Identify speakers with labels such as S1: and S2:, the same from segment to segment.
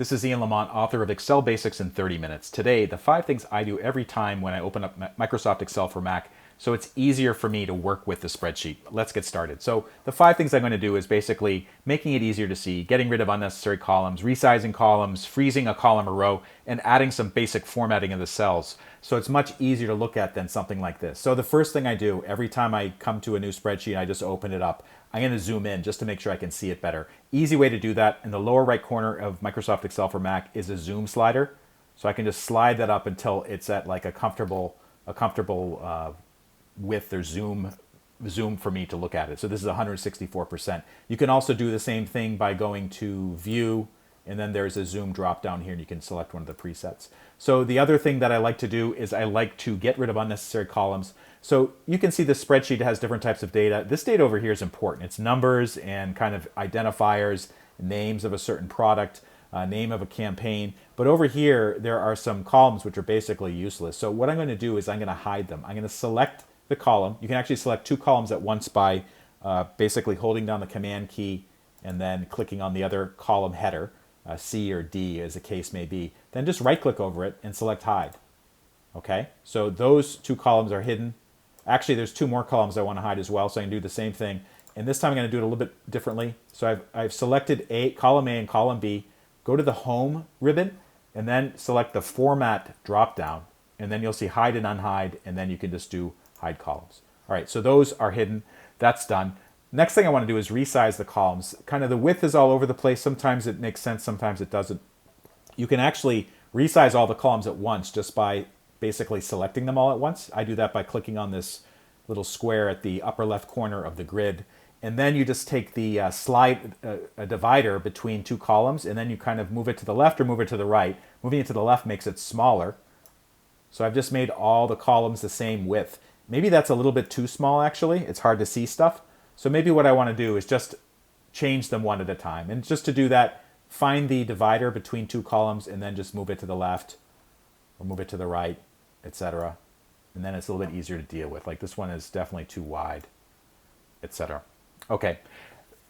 S1: This is Ian Lamont, author of Excel Basics in 30 Minutes. Today, the 5 things I do every time when I open up Microsoft Excel for Mac so it's easier for me to work with the spreadsheet. Let's get started. So the 5 things I'm going to do is basically making it easier to see, getting rid of unnecessary columns, resizing columns, freezing a column or row, and adding some basic formatting in the cells. So it's much easier to look at than something like this. So the first thing I do every time I come to a new spreadsheet, I just open it up. I'm going to zoom in just to make sure I can see it better. Easy way to do that, in the lower right corner of Microsoft Excel for Mac is a zoom slider. So I can just slide that up until it's at like a comfortable width or zoom for me to look at it. So this is 164%. You can also do the same thing by going to View, and then there's a zoom drop down here and you can select one of the presets. So the other thing that I like to do is I like to get rid of unnecessary columns. So you can see the spreadsheet has different types of data. This data over here is important. It's numbers and kind of identifiers, names of a certain product, name of a campaign. But over here, there are some columns which are basically useless. So what I'm going to do is I'm going to hide them. I'm going to select the column. You can actually select 2 columns at once by basically holding down the Command key and then clicking on the other column header, C or D as the case may be. Then just right-click over it and select Hide. Okay, so those 2 columns are hidden. Actually, there's 2 more columns I want to hide as well, so I can do the same thing. And this time I'm going to do it a little bit differently. So I've selected column A and column B. Go to the Home ribbon, and then select the Format drop-down. And then you'll see Hide and Unhide, and then you can just do Hide Columns. All right, so those are hidden. That's done. Next thing I want to do is resize the columns. Kind of the width is all over the place. Sometimes it makes sense, sometimes it doesn't. You can actually resize all the columns at once just by basically selecting them all at once. I do that by clicking on this little square at the upper left corner of the grid. And then you just take the a divider between 2 columns, and then you kind of move it to the left or move it to the right. Moving it to the left makes it smaller. So I've just made all the columns the same width. Maybe that's a little bit too small, actually. It's hard to see stuff. So maybe what I want to do is just change them one at a time. And just to do that, find the divider between 2 columns and then just move it to the left or move it to the right, etc. And then it's a little bit easier to deal with. Like this one is definitely too wide, etc. Okay,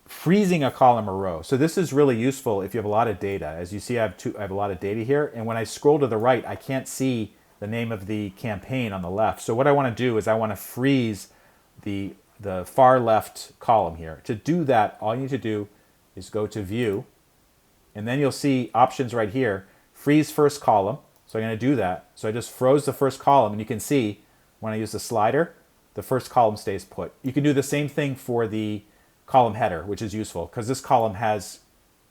S1: freezing a column or row. So this is really useful if you have a lot of data. As you see, I have a lot of data here. And when I scroll to the right, I can't see the name of the campaign on the left. So what I want to do is I want to freeze the far left column here. To do that, all you need to do is go to View, and then you'll see options right here, freeze first column. So I'm going to do that. So I just froze the first column, and you can see when I use the slider, the first column stays put. You can do the same thing for the column header, which is useful because this column has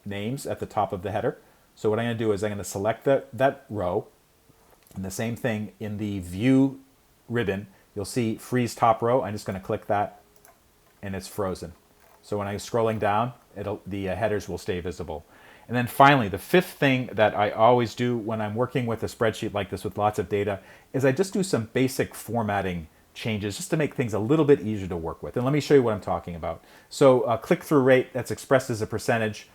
S1: names at the top of the header. So what I'm going to do is I'm going to select that row, and the same thing in the View ribbon, you'll see freeze top row. I'm just going to click that, and it's frozen. So when I'm scrolling down, the headers will stay visible. And then finally, the 5th thing that I always do when I'm working with a spreadsheet like this with lots of data is I just do some basic formatting changes just to make things a little bit easier to work with. And let me show you what I'm talking about. So click-through rate, that's expressed as a percentage.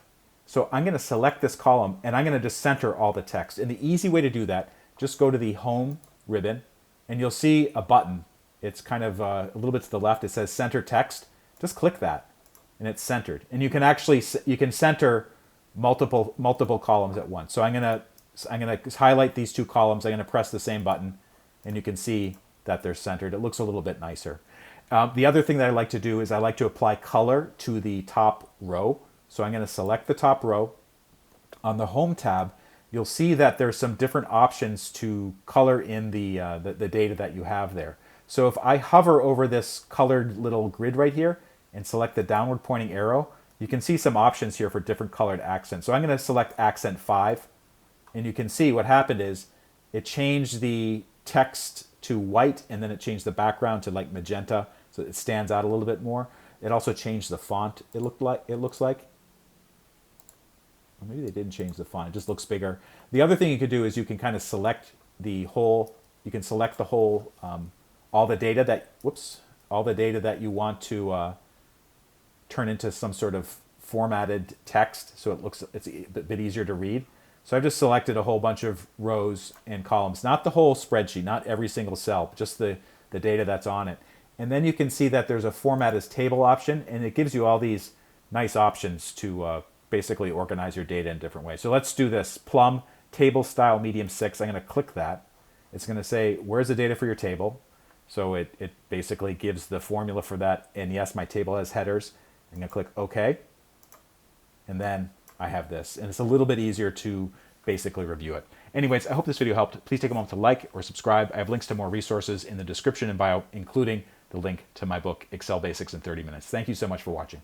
S1: So I'm going to select this column, and I'm going to just center all the text. And the easy way to do that, just go to the Home ribbon, and you'll see a button. It's kind of a little bit to the left. It says Center Text. Just click that, and it's centered. And you can center multiple columns at once. So I'm gonna highlight these 2 columns. I'm gonna press the same button, and you can see that they're centered. It looks a little bit nicer. The other thing that I like to do is I like to apply color to the top row. So I'm gonna select the top row. On the Home tab, you'll see that there's some different options to color in the data that you have there. So if I hover over this colored little grid right here and select the downward pointing arrow, you can see some options here for different colored accents. So I'm going to select accent 5, and you can see what happened is it changed the text to white, and then it changed the background to like magenta, so it stands out a little bit more. It also changed the font, it looks like. Or maybe they didn't change the font, it just looks bigger. The other thing you could do is you can kind of select the whole, all the data that you want to turn into some sort of formatted text, so it's a bit easier to read. So I've just selected a whole bunch of rows and columns, not the whole spreadsheet, not every single cell, but just the data that's on it. And then you can see that there's a Format as Table option, and it gives you all these nice options to basically organize your data in different ways. So let's do this. Plum, table style, medium 6. I'm going to click that. It's going to say, where's the data for your table? So it basically gives the formula for that. And yes, my table has headers. I'm going to click OK. And then I have this. And it's a little bit easier to basically review it. Anyways, I hope this video helped. Please take a moment to like or subscribe. I have links to more resources in the description and bio, including the link to my book, Excel Basics in 30 Minutes. Thank you so much for watching.